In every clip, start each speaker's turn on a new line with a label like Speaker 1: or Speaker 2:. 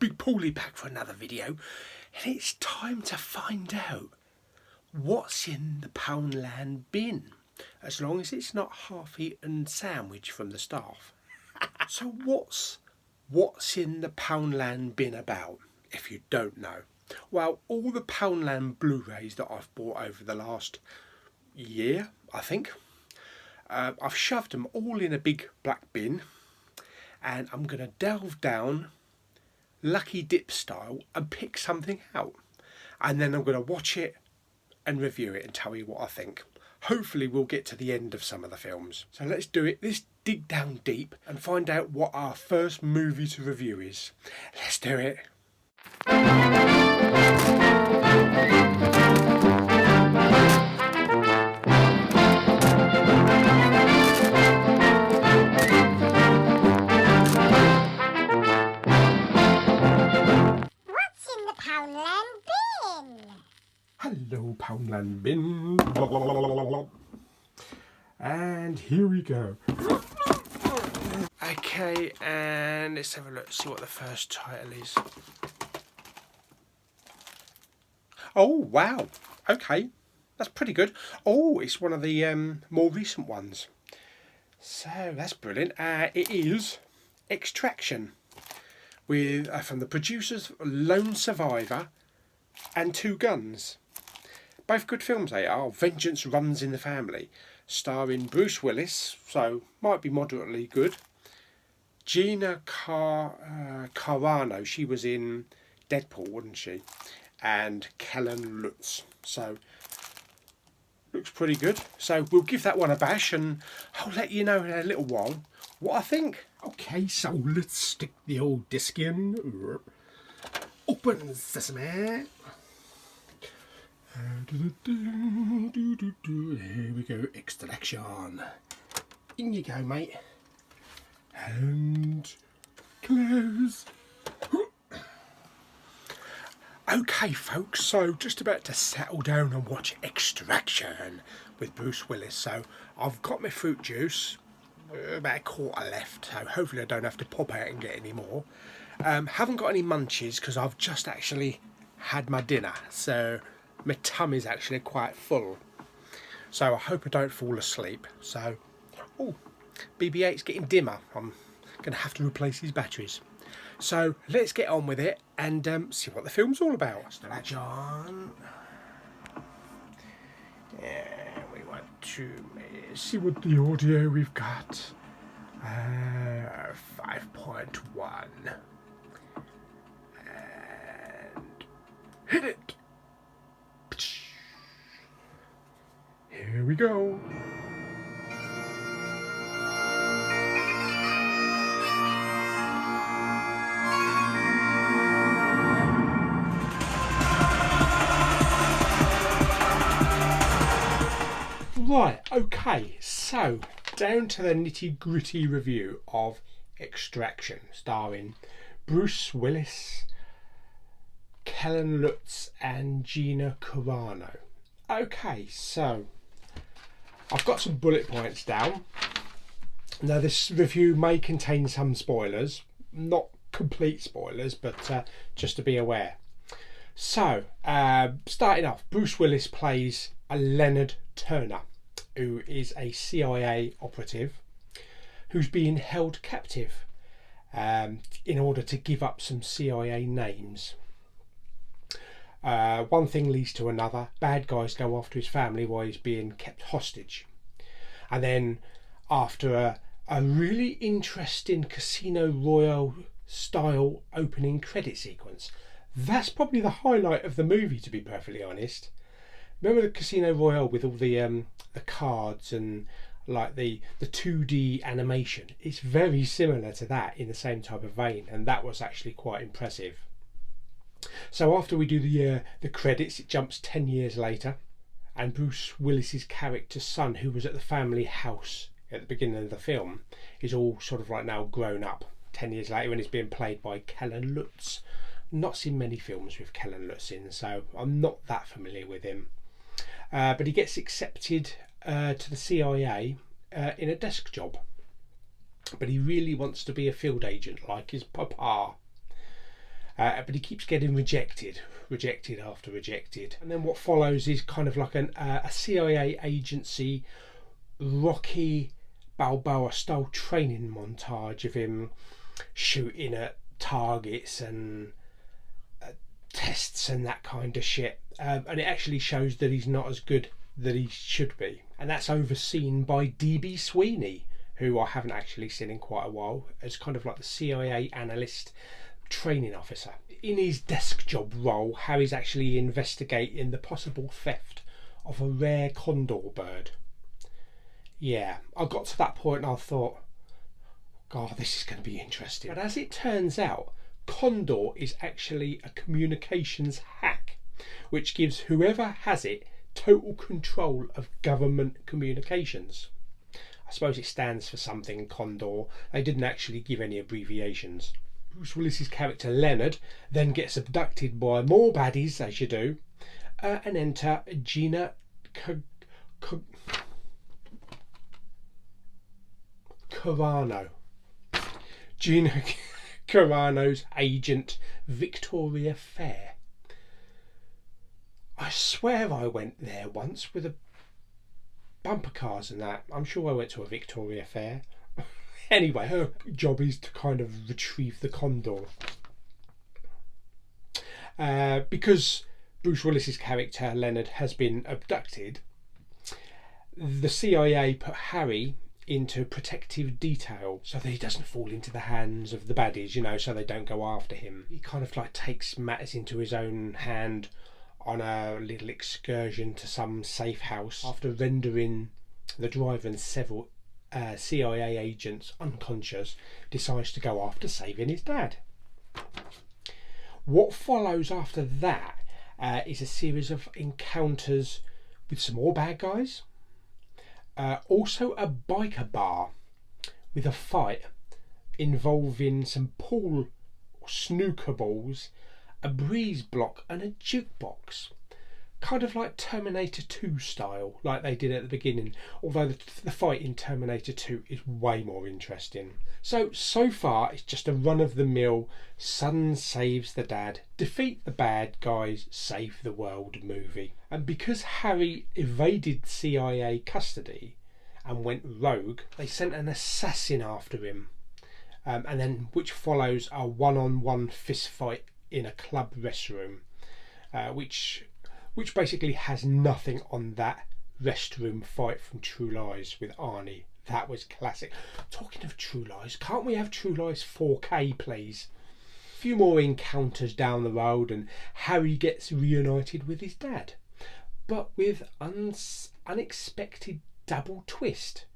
Speaker 1: Big Pauly back for another video, and it's time to find out what's in the Poundland bin, as long as it's not half-eaten sandwich from the staff. So what's in the Poundland bin about, if you don't know? Well, all the Poundland Blu-rays that I've bought over the last year, I think, I've shoved them all in a big black bin, and I'm going to delve down Lucky Dip style and pick something out, and then I'm going to watch it and review it and tell you what I think. Hopefully we'll get to the end of some of the films. So let's do it. Let's dig down deep and find out what our first movie to review is. Let's do it. Hello, Poundland bin. Blah, blah, blah, blah, blah. And here we go. Okay, and let's have a look, see what the first title is. Oh, wow. Okay, that's pretty good. Oh, it's one of the more recent ones. So, that's brilliant. It is Extraction, with from the producers Lone Survivor and Two Guns. Both good films they are. Vengeance Runs in the Family, starring Bruce Willis, so might be moderately good. Gina Carano, she was in Deadpool, wasn't she? And Kellen Lutz, so looks pretty good. So we'll give that one a bash, and I'll let you know in a little while what I think. Okay, so let's stick the old disc in. Open sesame. Here we go, Extraction. In you go, mate. And close. Okay, folks, so just about to settle down and watch Extraction with Bruce Willis. So I've got my fruit juice, about a quarter left, so hopefully I don't have to pop out and get any more. Haven't got any munchies because I've just actually had my dinner, so my tummy's actually quite full. So I hope I don't fall asleep. So, oh, BB-8's getting dimmer. I'm going to have to replace his batteries. So let's get on with it and see what the film's all about. Extraction. Yeah, we want to see what the audio we've got. 5.1. And hit it. Here we go. Right, okay, so down to the nitty-gritty review of Extraction, starring Bruce Willis, Kellen Lutz and Gina Carano. Okay, so I've got some bullet points down. Now this review may contain some spoilers, not complete spoilers, but just to be aware. So, starting off, Bruce Willis plays a Leonard Turner, who is a CIA operative who's being held captive in order to give up some CIA names. One thing leads to another. Bad guys go after his family while he's being kept hostage. And then after a really interesting Casino Royale style opening credit sequence, that's probably the highlight of the movie, to be perfectly honest. Remember the Casino Royale with all the cards and like the 2D animation? It's very similar to that in the same type of vein, and that was actually quite impressive. So after we do the credits, it jumps 10 years later, and Bruce Willis's character's son, who was at the family house at the beginning of the film, is all sort of right now grown up 10 years later, and he's being played by Kellen Lutz. Not seen many films with Kellen Lutz in, so I'm not that familiar with him. But he gets accepted to the CIA in a desk job. But he really wants to be a field agent like his papa. but he keeps getting rejected after rejected. And then what follows is kind of like a CIA agency Rocky Balboa style training montage of him shooting at targets and tests and that kind of shit, and it actually shows that he's not as good that he should be, and that's overseen by DB Sweeney, who I haven't actually seen in quite a while, as kind of like the CIA analyst training officer. In his desk job role, Harry's actually investigating the possible theft of a rare condor bird. Yeah, I got to that point and I thought, God, this is going to be interesting. But as it turns out, Condor is actually a communications hack, which gives whoever has it total control of government communications. I suppose it stands for something, Condor. They didn't actually give any abbreviations. Bruce Willis's character Leonard then gets abducted by more baddies, as you do, and enter Gina Carano. Gina Carano's agent Victoria Fair. I swear I went there once with a bumper cars and that. I'm sure I went to a Victoria Fair. Anyway, her job is to kind of retrieve the condor. Because Bruce Willis's character Leonard has been abducted, the CIA put Harry into protective detail so that he doesn't fall into the hands of the baddies, you know, so they don't go after him. He kind of like takes matters into his own hand on a little excursion to some safe house after rendering the driver and several CIA agents unconscious. Decides to go after saving his dad. What follows after that is a series of encounters with some more bad guys. Also a biker bar with a fight involving some pool or snooker balls, a breeze block and a jukebox. Kind of like Terminator 2 style, like they did at the beginning, although the fight in Terminator 2 is way more interesting. So far it's just a run-of-the-mill son saves the dad, defeat the bad guys, save the world movie. And because Harry evaded CIA custody and went rogue, they sent an assassin after him, and then which follows a one-on-one fist fight in a club restroom, which basically has nothing on that restroom fight from True Lies with Arnie. That was classic. Talking of True Lies, can't we have True Lies 4K, please? A few more encounters down the road and Harry gets reunited with his dad, but with unexpected double twist,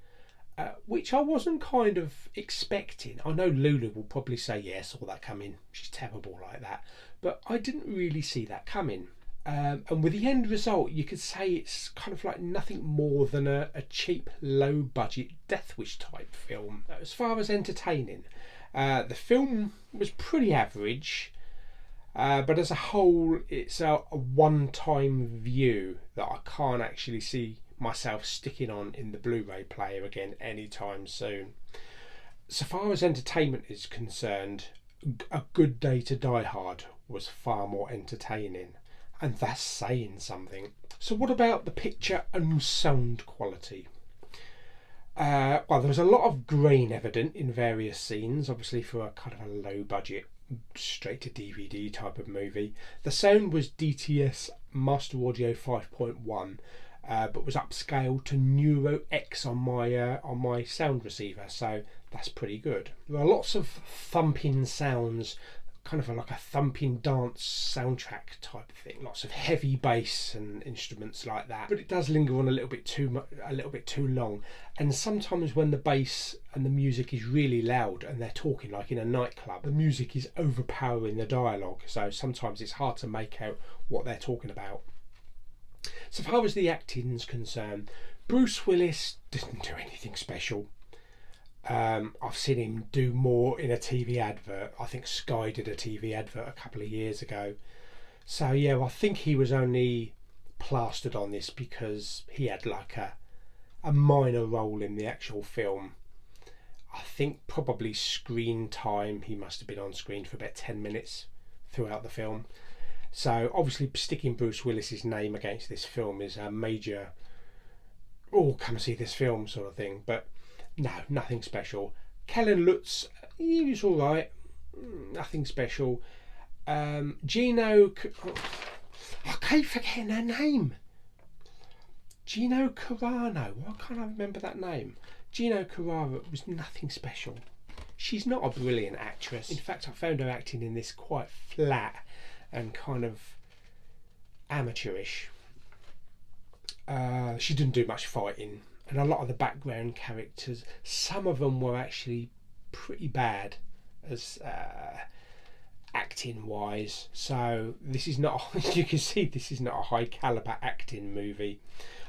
Speaker 1: which I wasn't kind of expecting. I know Lulu will probably say, yeah, saw that coming, she's terrible like that, but I didn't really see that coming. And with the end result, you could say it's kind of like nothing more than a cheap, low-budget Death Wish type film. As far as entertaining, the film was pretty average, but as a whole, it's a one-time view that I can't actually see myself sticking on in the Blu-ray player again anytime soon. So far as entertainment is concerned, A Good Day to Die Hard was far more entertaining. And that's saying something. So what about the picture and sound quality? Well, there was a lot of grain evident in various scenes, obviously for a kind of a low budget, straight to DVD type of movie. The sound was DTS Master Audio 5.1, but was upscaled to Neuro X on my sound receiver, so that's pretty good. There are lots of thumping sounds, kind of like a thumping dance soundtrack type of thing. Lots of heavy bass and instruments like that, but it does linger on a little bit too long. And sometimes when the bass and the music is really loud and they're talking like in a nightclub, the music is overpowering the dialogue, so sometimes it's hard to make out what they're talking about. So far as the acting's concerned, Bruce Willis didn't do anything special. I've seen him do more in a TV advert. I think Sky did a TV advert a couple of years ago. So yeah, I think he was only plastered on this because he had like a minor role in the actual film. I think probably screen time, he must have been on screen for about 10 minutes, throughout the film. So obviously sticking Bruce Willis's name against this film is a major, oh, come see this film sort of thing. But no, nothing special. Kellen Lutz, he was all right, nothing special. Gino, I keep forgetting her name. Gino Carano. Why can't I remember that name? Gino Carano was nothing special. She's not a brilliant actress. In fact, I found her acting in this quite flat and kind of amateurish. She didn't do much fighting, and a lot of the background characters, some of them were actually pretty bad as acting wise. So this is not, you can see this is not a high caliber acting movie.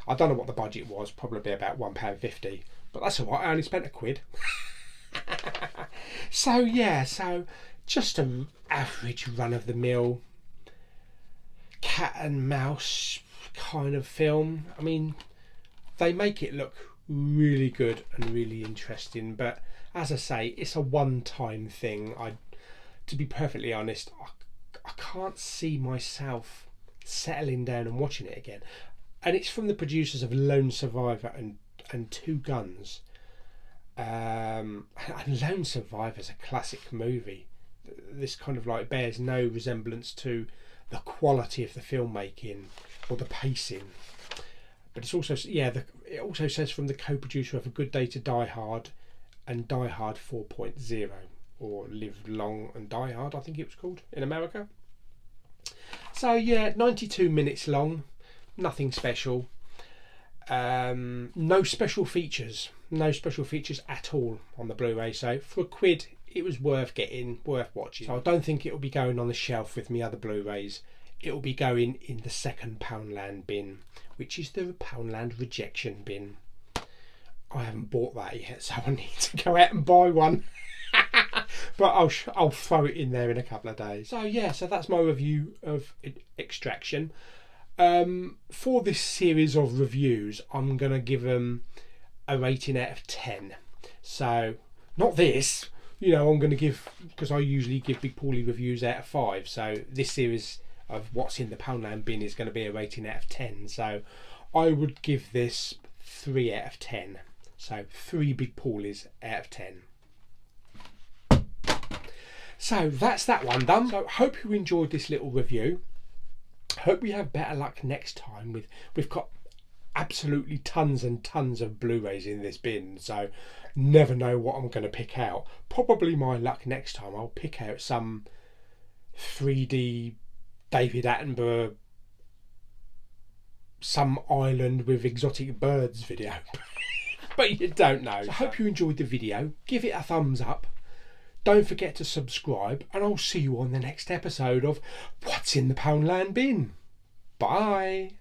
Speaker 1: I don't know what the budget was, probably about £1.50, but that's alright, I only spent £1. So yeah, so just an average run of the mill cat and mouse kind of film. I mean, they make it look really good and really interesting, but as I say, it's a one-time thing. To be perfectly honest, I can't see myself settling down and watching it again. And it's from the producers of Lone Survivor and Two Guns. And Lone Survivor's a classic movie. This kind of like bears no resemblance to the quality of the filmmaking or the pacing. But it's also, yeah, it also says from the co-producer of A Good Day to Die Hard and Die Hard 4.0, or Live Long and Die Hard, I think it was called in America. So yeah, 92 minutes long, nothing special. No special features at all on the Blu-ray. So for £1, it was worth getting, worth watching. So I don't think it will be going on the shelf with me other Blu-rays. It will be going in the second Poundland bin, which is the Poundland rejection bin. I haven't bought that yet, so I need to go out and buy one. But I'll throw it in there in a couple of days. So yeah, so that's my review of Extraction. For this series of reviews, I'm gonna give them a rating out of 10. So not this, you know, I'm gonna give, because I usually give Big Pauly reviews out of 5. So this series of what's in the Poundland bin is going to be a rating out of 10. So I would give this 3 out of 10. So 3 Big Paulys out of 10. So that's that one done. So hope you enjoyed this little review. Hope we have better luck next time. We've got absolutely tons and tons of Blu-rays in this bin, so never know what I'm going to pick out. Probably my luck next time, I'll pick out some 3D David Attenborough, some island with exotic birds video. But you don't know. So I hope you enjoyed the video. Give it a thumbs up. Don't forget to subscribe, and I'll see you on the next episode of What's in the Poundland Bin. Bye.